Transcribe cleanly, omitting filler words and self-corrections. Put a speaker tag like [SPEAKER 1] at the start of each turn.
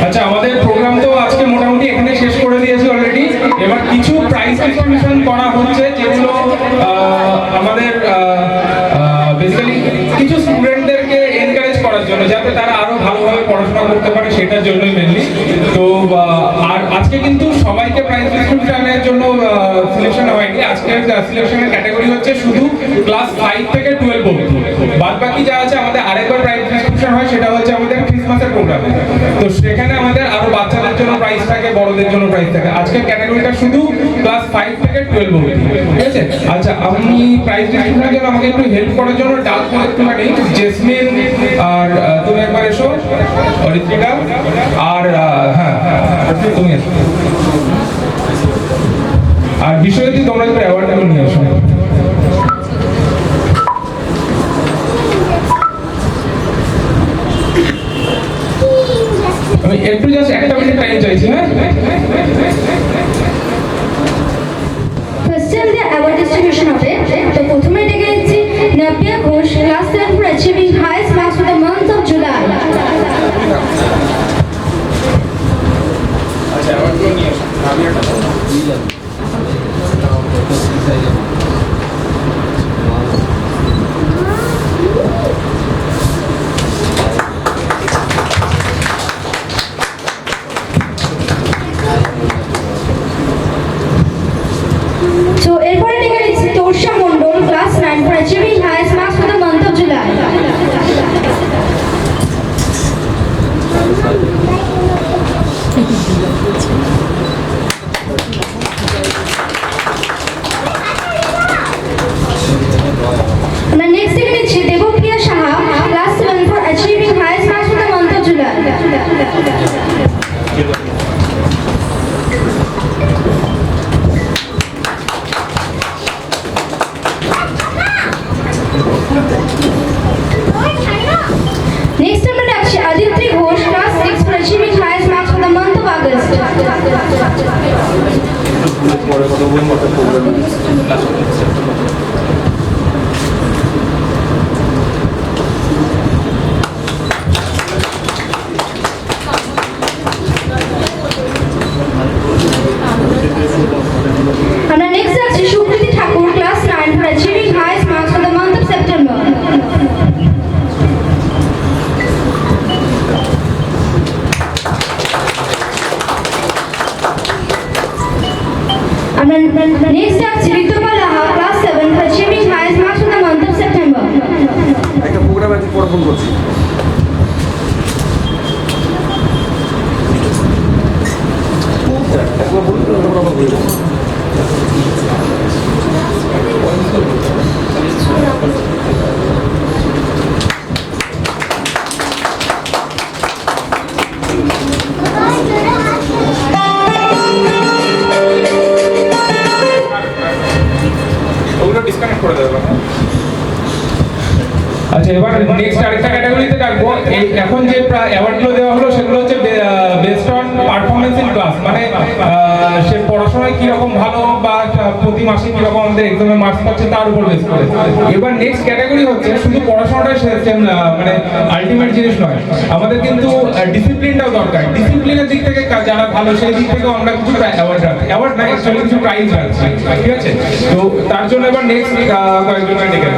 [SPEAKER 1] আচ্ছা, আমাদের প্রোগ্রাম তো আজকে মোটামুটি এখানে শেষ করে দিয়েছি অলরেডি। এবার কিছু প্রাইজ ডিস্ট্রিবিউশন করা হচ্ছে, যেগুলো আমাদের বেসিক্যালি কিছু স্টুডেন্টদেরকে এনকারেজ করার জন্য, যাতে তারা আরো ভালোভাবে পড়াশোনা করতে পারে, সেটার জন্যই মেনলি। তো আর আজকে কিন্তু সবাইকে প্রাইজ ডিস্ট্রিবিউশনের জন্য সিলেকশন হয়নি। আজকের সিলেকশনের ক্যাটাগরি হচ্ছে শুধু ক্লাস 5 থেকে 12 অবধি। বাদ বাকি যা আছে আমাদের আরেকবার প্রাইজ ডিস্ট্রিবিউশন হয়, সেটা হচ্ছে আমাদের ক্রিসমাসের প্রোগ্রামে। তো সেখানে আমাদের আরো বাচ্চাদের জন্য প্রাইজ থাকে, বড়দের জন্য প্রাইজ থাকে। আজকের ক্যাটাগরিটা শুধু ক্লাস 5 থেকে 12 অবধি, ঠিক আছে? আচ্ছা, আপনি প্রাইজ ডিস্ট্রিবিউশনের জন্য আমাকে একটু হেল্প করার জন্য ডাকবো একটুখানি জেসমিন, আর তুমি একবার এসো, অরিত্রিকা, আর হ্যাঁ তুমি এসো। আর বিষয়টি তোমরা একটু অ্যাওয়ার্ডটা নিয়ে আসো। আমি একটু জাস্ট একটা মিনিট টাইম চাইছি। হ্যাঁ,
[SPEAKER 2] ফার্স্ট টাইম যে অ্যাওয়ার্ড ডিস্ট্রিবিউশন হবে, তো প্রথমে ডেকে নিচ্ছি Napia Ghosh, class 10 for achieving highest marks for the month of July.
[SPEAKER 1] আচ্ছা, অ্যাওয়ার্ডগুলো নিয়ে আসো।
[SPEAKER 2] তো এরপরে ডেকে নিচ্ছি Torsha Mondal, class 9 for achieving highest marks for the month of July. আমরা নেক্সট ডেকে নিচ্ছি Debapriya Saha, class 7 for achieving highest marks for the month of July. Next আমরা ডাকছি Aditri Ghosh, class 6 for achieving highest marks for the month of August. আমরা next ডাকছি Sukriti Thakur, class 9 for achieving highest marks for the month of September. আমরা next ডাকছি Ritupa Laha, class 7 for achieving highest marks for the month of September.
[SPEAKER 3] একটা programme আছে, পরে phone করছি। একবার বলুন, তারপর আবার বলবো।
[SPEAKER 1] ওগুলো ডিসকানেক্ট করে দেবো। আচ্ছা, এবার নেক্সট আরেকটা ক্যাটাগরিতে ডাকবো। এই এখন যে অ্যাওয়ার্ডগুলো দেওয়া হলো, সেগুলো হচ্ছে best on performance in class, মানে সে পড়াশোনায় কিরকম ভালো বা প্রতি মাসে কিরকম আমাদের এক্সামে মার্কস পাচ্ছে তার উপর বেস করে। এবার নেক্সট ক্যাটাগরি হচ্ছে শুধু পড়াশোনাটাই মানে আলটিমেট জিনিস নয়, আমাদের কিন্তু ডিসিপ্লিনটাও দরকার। ডিসিপ্লিনের দিক থেকে যারা ভালো, সেই দিক থেকেও আমরা কিছু অ্যাওয়ার্ড রাখি, অ্যাওয়ার্ড না অ্যাকচুয়ালি কিছু প্রাইজ রাখছি, ঠিক আছে? তো তার জন্য এবার নেক্সট কয়েকজনকে ডেকে